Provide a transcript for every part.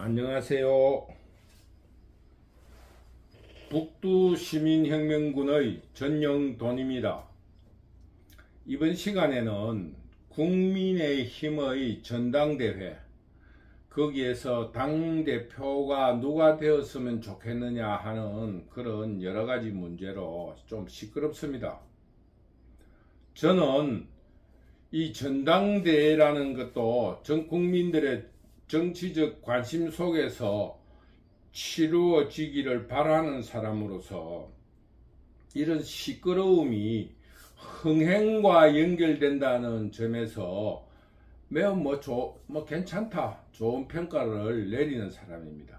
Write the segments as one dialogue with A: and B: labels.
A: 안녕하세요. 북두시민혁명군의 전영돈입니다. 이번 시간에는 국민의힘의 전당대회, 거기에서 당대표가 누가 되었으면 좋겠느냐 하는 그런 여러가지 문제로 좀 시끄럽습니다. 저는 이 전당대회라는 것도 전 국민들의 정치적 관심 속에서 치루어지기를 바라는 사람으로서 이런 시끄러움이 흥행과 연결된다는 점에서 매우 괜찮다, 좋은 평가를 내리는 사람입니다.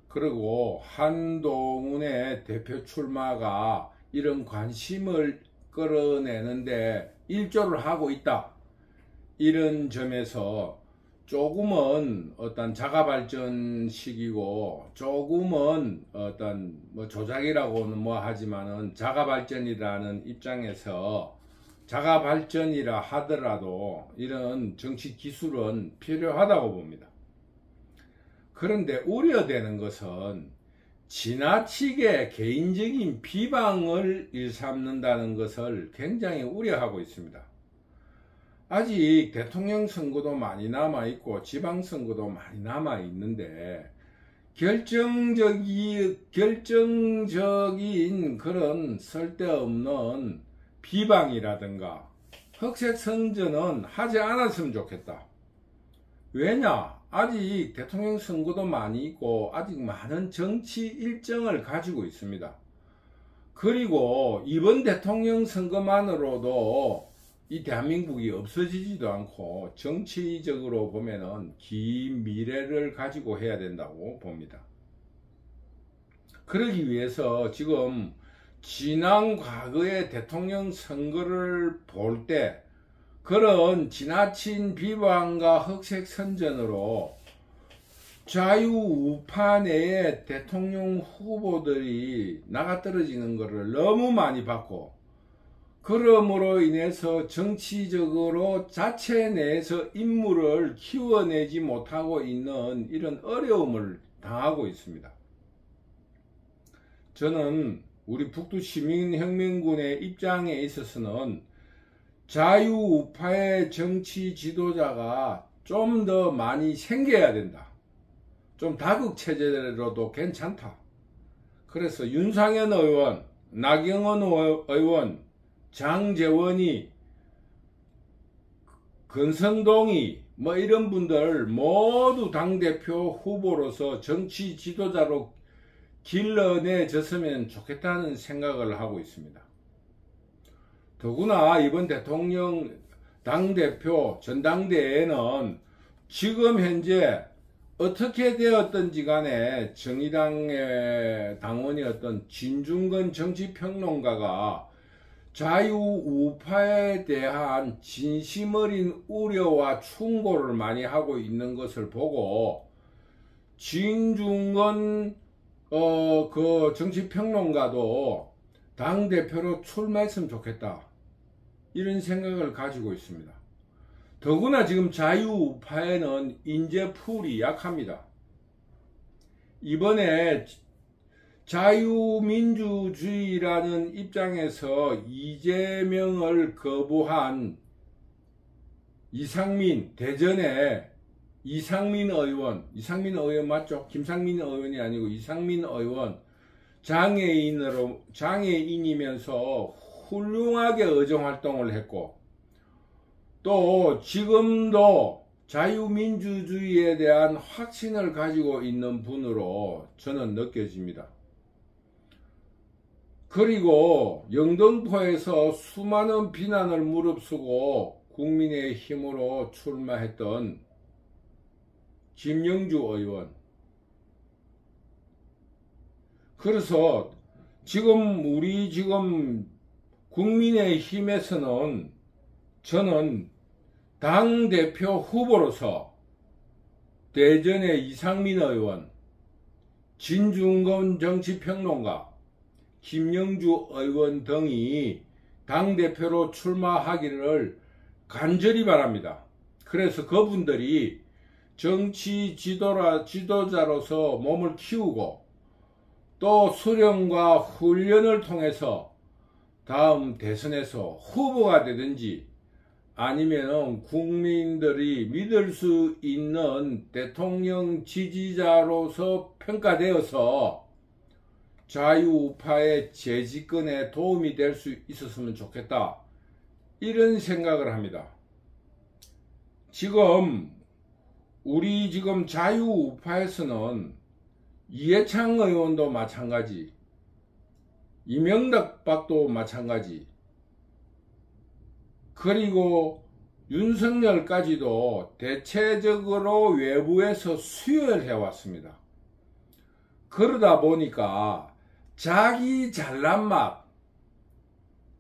A: 그리고 한동훈의 대표 출마가 이런 관심을 끌어내는데 일조를 하고 있다, 이런 점에서 조금은 어떤 자가발전식이고 조금은 어떤 조작이라고는 하지만은 자가발전이라는 입장에서 자가발전이라 하더라도 이런 정치 기술은 필요하다고 봅니다. 그런데 우려되는 것은 지나치게 개인적인 비방을 일삼는다는 것을 굉장히 우려하고 있습니다. 아직 대통령 선거도 많이 남아있고 지방선거도 많이 남아있는데 결정적인 그런 쓸데없는 비방이라든가 흑색선전은 하지 않았으면 좋겠다. 왜냐? 아직 대통령 선거도 많이 있고 아직 많은 정치 일정을 가지고 있습니다. 그리고 이번 대통령 선거만으로도 이 대한민국이 없어지지도 않고 정치적으로 보면은 긴 미래를 가지고 해야 된다고 봅니다. 그러기 위해서 지금 지난 과거의 대통령 선거를 볼 때 그런 지나친 비방과 흑색 선전으로 자유우파 내의 대통령 후보들이 나가떨어지는 것을 너무 많이 봤고, 그러므로 인해서 정치적으로 자체 내에서 인물을 키워내지 못하고 있는 이런 어려움을 당하고 있습니다. 저는 우리 북두시민혁명군의 입장에 있어서는 자유우파의 정치 지도자가 좀 더 많이 생겨야 된다. 좀 다국체제로도 괜찮다. 그래서 윤상현 의원, 나경원 의원, 장제원이, 권선동이 이런 분들 모두 당대표 후보로서 정치 지도자로 길러내졌으면 좋겠다는 생각을 하고 있습니다. 더구나 이번 대통령 당대표 전당대회는 지금 현재 어떻게 되었든지 간에 정의당의 당원이었던 진중권 정치평론가가 자유우파에 대한 진심 어린 우려와 충고를 많이 하고 있는 것을 보고 진중권 그 정치평론가도 당대표로 출마했으면 좋겠다, 이런 생각을 가지고 있습니다. 더구나 지금 자유우파에는 인재풀이 약합니다. 이번에 자유민주주의라는 입장에서 이재명을 거부한 대전의 이상민 의원 맞죠? 김상민 의원이 아니고 이상민 의원, 장애인이면서 훌륭하게 의정활동을 했고, 또 지금도 자유민주주의에 대한 확신을 가지고 있는 분으로 저는 느껴집니다. 그리고 영등포에서 수많은 비난을 무릅쓰고 국민의힘으로 출마했던 김영주 의원. 그래서 우리 국민의힘에서는 저는 당대표 후보로서 대전의 이상민 의원, 진중권 정치평론가, 김영주 의원 등이 당대표로 출마하기를 간절히 바랍니다. 그래서 그분들이 정치 지도자로서 몸을 키우고 또 수련과 훈련을 통해서 다음 대선에서 후보가 되든지 아니면 국민들이 믿을 수 있는 대통령 지지자로서 평가되어서 자유우파의 재집권에 도움이 될 수 있었으면 좋겠다. 이런 생각을 합니다. 우리 지금 자유우파에서는 이해창 의원도 마찬가지, 이명박 박도 마찬가지, 그리고 윤석열까지도 대체적으로 외부에서 수혈해 왔습니다. 그러다 보니까 자기 잘난 맛,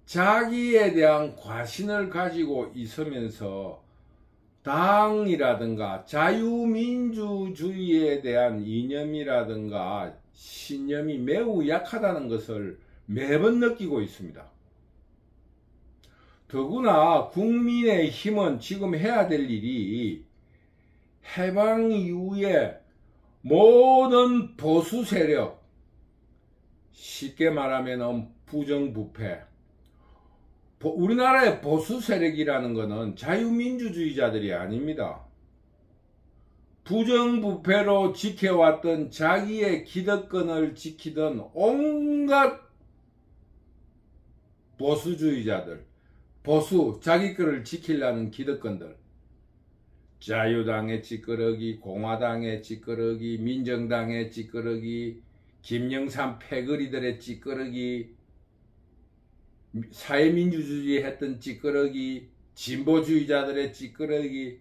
A: 자기에 대한 과신을 가지고 있으면서 당이라든가 자유민주주의에 대한 이념이라든가 신념이 매우 약하다는 것을 매번 느끼고 있습니다. 더구나 국민의힘은 지금 해야 될 일이 해방 이후에 모든 보수 세력, 쉽게 말하면 부정부패, 우리나라의 보수 세력이라는 것은 자유민주주의자들이 아닙니다. 부정부패로 지켜왔던 자기의 기득권을 지키던 온갖 보수주의자들, 자기 거를 지키려는 기득권들, 자유당의 찌끄러기, 공화당의 찌끄러기, 민정당의 찌끄러기, 김영삼 패거리들의 찌끄러기, 사회민주주의 했던 찌끄러기, 진보주의자들의 찌끄러기,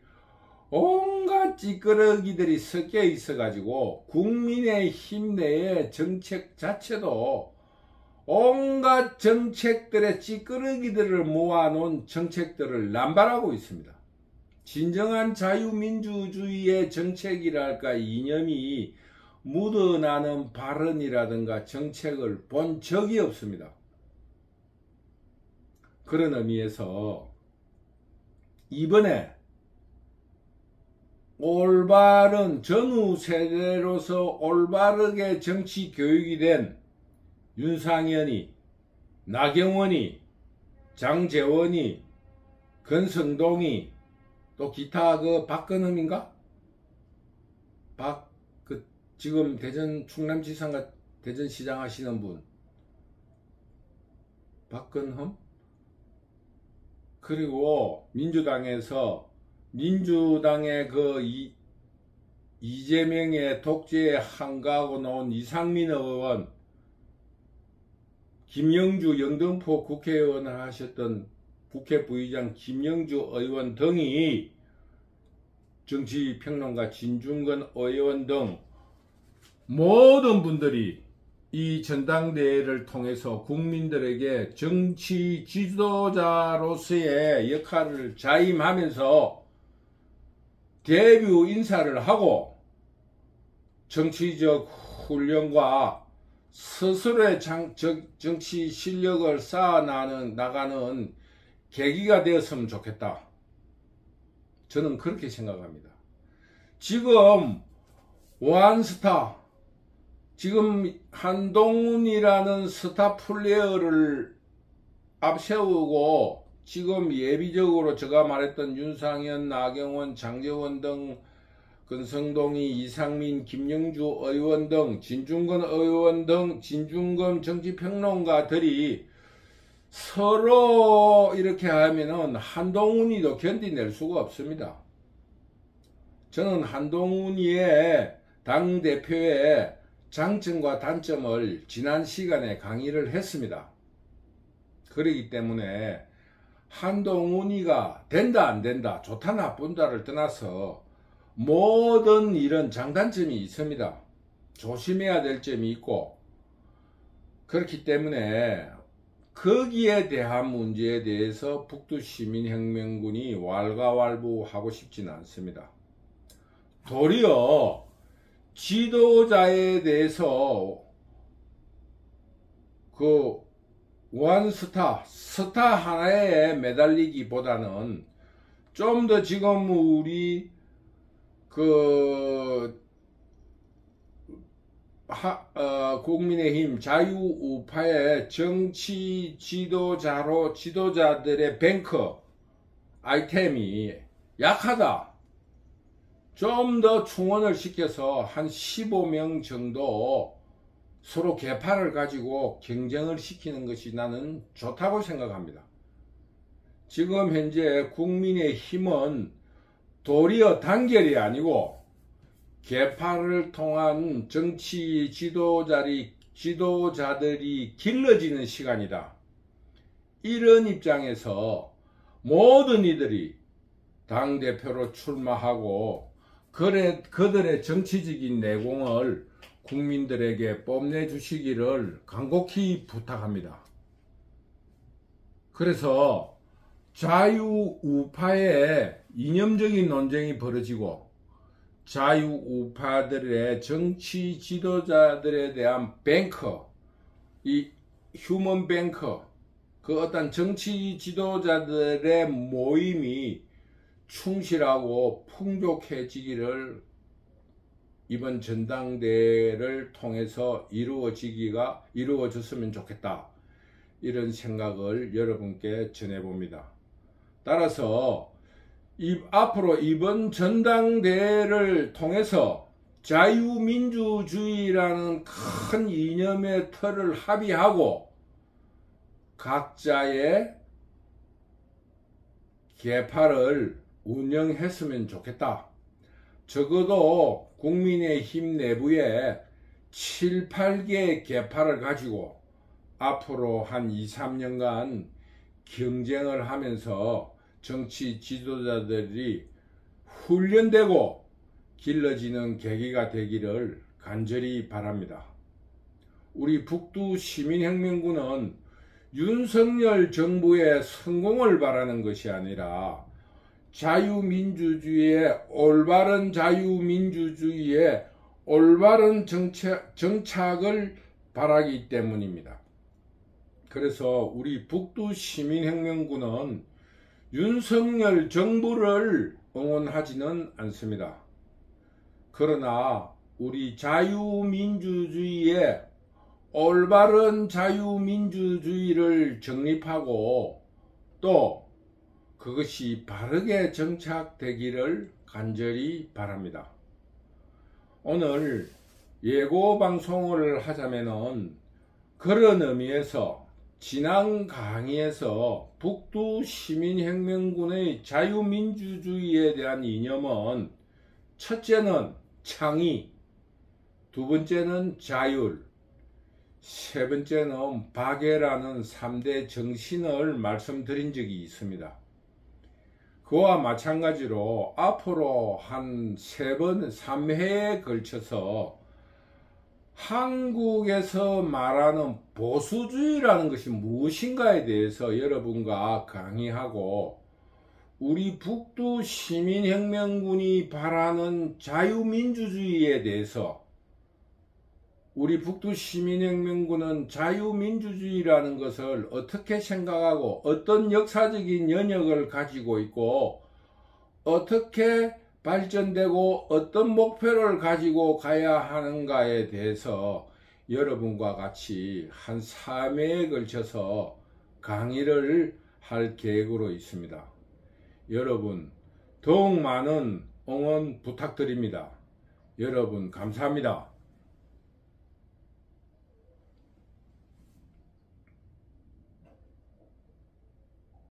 A: 온갖 찌끄러기들이 섞여 있어가지고 국민의힘 내의 정책 자체도 온갖 정책들의 찌끄러기들을 모아놓은 정책들을 남발하고 있습니다. 진정한 자유민주주의의 정책이랄까 이념이 묻어나는 발언이라든가 정책을 본 적이 없습니다. 그런 의미에서 이번에 올바른 전후 세대로서 올바르게 정치 교육이 된 윤상현이, 나경원이, 장제원이, 권성동이, 또 기타 박근흠인가? 지금 대전 충남지사가 대전시장 하시는 분, 박근흠? 그리고 민주당의 이재명의 독재에 한가하고 나온 이상민 의원, 김영주 영등포 국회의원을 하셨던 국회 부의장 김영주 의원 등이, 정치평론가 진중권 의원 등 모든 분들이 이 전당대회를 통해서 국민들에게 정치 지도자로서의 역할을 자임하면서 데뷔 인사를 하고 정치적 훈련과 스스로의 정치 실력을 쌓아나가는 계기가 되었으면 좋겠다. 저는 그렇게 생각합니다. 지금 원스타, 지금 한동훈이라는 스타 플레이어를 앞세우고 지금 예비적으로 제가 말했던 윤상현, 나경원, 장제원 등, 권성동이, 이상민, 김영주 의원 등, 진중권 의원 등 진중권 정치평론가들이 서로 이렇게 하면은 한동훈이도 견디낼 수가 없습니다. 저는 한동훈이의 당대표의 장점과 단점을 지난 시간에 강의를 했습니다. 그렇기 때문에 한동훈이가 된다 안 된다, 좋다 나쁜다를 떠나서 모든 이런 장단점이 있습니다. 조심해야 될 점이 있고, 그렇기 때문에 거기에 대한 문제에 대해서 북두시민혁명군이 왈가왈부하고 싶지는 않습니다. 도리어 지도자에 대해서 스타 하나에 매달리기보다는 좀 더 지금 우리 그 국민의힘 자유우파의 정치 지도자들의 뱅크 아이템이 약하다. 좀 더 충원을 시켜서 한 15명 정도 서로 계파를 가지고 경쟁을 시키는 것이 나는 좋다고 생각합니다. 지금 현재 국민의힘은 도리어 단결이 아니고 계파를 통한 정치 지도자들이 길러지는 시간이다. 이런 입장에서 모든 이들이 당대표로 출마하고 그들의 정치적인 내공을 국민들에게 뽐내주시기를 간곡히 부탁합니다. 그래서 자유우파의 이념적인 논쟁이 벌어지고 자유우파들의 정치 지도자들에 대한 뱅커, 이 휴먼 뱅커, 그 어떤 정치 지도자들의 모임이 충실하고 풍족해지기를 이번 전당대회를 통해서 이루어졌으면 좋겠다. 이런 생각을 여러분께 전해봅니다. 따라서 앞으로 이번 전당대회를 통해서 자유민주주의라는 큰 이념의 틀을 합의하고 각자의 계파를 운영했으면 좋겠다. 적어도 국민의힘 내부에 7, 8개의 계파를 가지고 앞으로 한 2, 3년간 경쟁을 하면서 정치 지도자들이 훈련되고 길러지는 계기가 되기를 간절히 바랍니다. 우리 북두 시민혁명군은 윤석열 정부의 성공을 바라는 것이 아니라 올바른 자유민주주의의 올바른 정착을 바라기 때문입니다. 그래서 우리 북두 시민혁명군은 윤석열 정부를 응원하지는 않습니다. 그러나 우리 자유민주주의의 올바른 자유민주주의를 정립하고 또 그것이 바르게 정착되기를 간절히 바랍니다. 오늘 예고 방송을 하자면은 그런 의미에서 지난 강의에서 북두 시민혁명군의 자유민주주의에 대한 이념은 첫째는 창의, 두 번째는 자율, 세 번째는 박애라는 3대 정신을 말씀드린 적이 있습니다. 그와 마찬가지로 앞으로 한 3회에 걸쳐서 한국에서 말하는 보수주의라는 것이 무엇인가에 대해서 여러분과 강의하고 우리 북두 시민혁명군이 바라는 자유민주주의에 대해서 우리 북두 시민혁명군은 자유민주주의라는 것을 어떻게 생각하고 어떤 역사적인 연역을 가지고 있고 어떻게 발전되고 어떤 목표를 가지고 가야 하는가에 대해서 여러분과 같이 한 3회에 걸쳐서 강의를 할 계획으로 있습니다. 여러분 더욱 많은 응원 부탁드립니다. 여러분 감사합니다.